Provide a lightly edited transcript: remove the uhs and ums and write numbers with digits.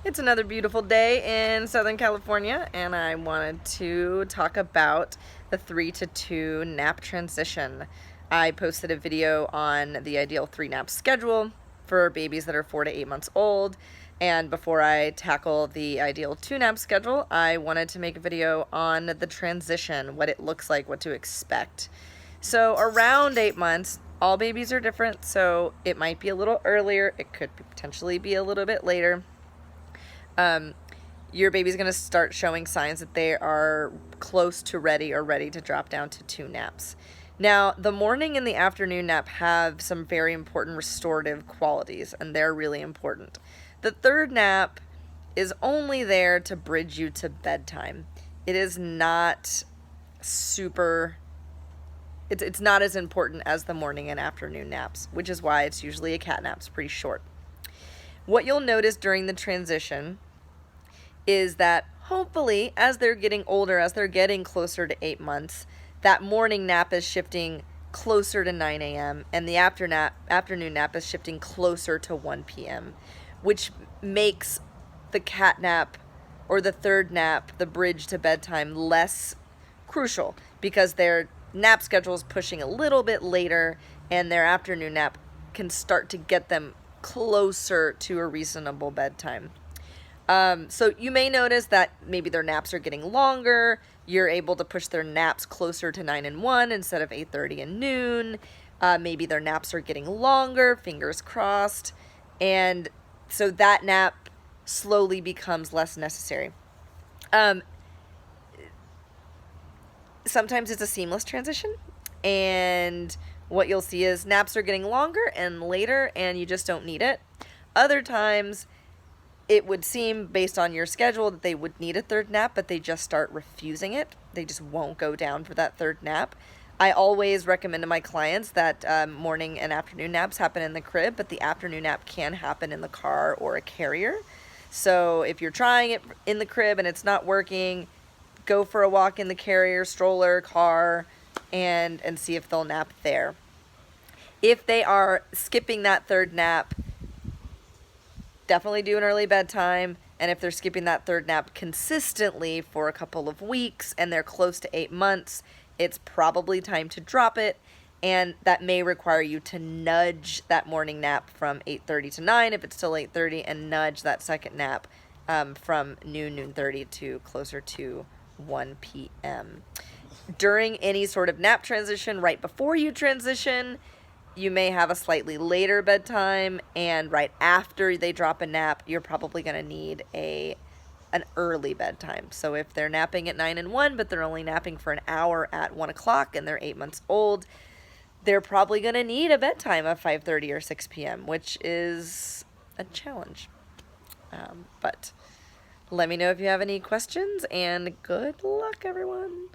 It's another beautiful day in Southern California, and I wanted to talk about the 3 to 2 nap transition. I posted a video on the ideal 3 nap schedule for babies that are 4 to 8 months old, and before I tackle the ideal 2 nap schedule, I wanted to make a video on the transition, what it looks like, what to expect. So around 8 months, all babies are different, so it might be a little earlier, it could potentially be a little bit later. Your baby's going to start showing signs that they are close to ready or ready to drop down to 2 naps. Now, the morning and the afternoon nap have some very important restorative qualities, and they're really important. The 3rd nap is only there to bridge you to bedtime. It is not it's not as important as the morning and afternoon naps, which is why it's usually a cat nap. It's pretty short. What you'll notice during the transition is that hopefully as they're getting older, as they're getting closer to 8 months, that morning nap is shifting closer to 9 a.m. and the afternoon nap is shifting closer to 1 p.m., which makes the cat nap or the 3rd nap, the bridge to bedtime, less crucial because their nap schedule is pushing a little bit later and their afternoon nap can start to get them closer to a reasonable bedtime. So you may notice that maybe their naps are getting longer. You're able to push their naps closer to 9 and 1 instead of 8:30 and noon. Maybe their naps are getting longer, fingers crossed. And so that nap slowly becomes less necessary. Sometimes it's a seamless transition, and what you'll see is naps are getting longer and later, and you just don't need it. Other times, it would seem, based on your schedule, that they would need a 3rd nap, but they just start refusing it. They just won't go down for that 3rd nap. I always recommend to my clients that morning and afternoon naps happen in the crib, but the afternoon nap can happen in the car or a carrier. So if you're trying it in the crib and it's not working, go for a walk in the carrier, stroller, car, and see if they'll nap there. If they are skipping that 3rd nap, definitely do an early bedtime. And if they're skipping that 3rd nap consistently for a couple of weeks and they're close to 8 months, it's probably time to drop it. And that may require you to nudge that morning nap from 8:30 to 9 if it's still 8:30, and nudge that 2nd nap from noon 30 to closer to 1 p.m. During any sort of nap transition, right before you transition, you may have a slightly later bedtime, and right after they drop a nap, you're probably going to need an early bedtime. So if they're napping at 9 and 1, but they're only napping for an hour at 1 o'clock and they're 8 months old, they're probably going to need a bedtime of 5:30 or 6 p.m., which is a challenge. But let me know if you have any questions, and good luck, everyone.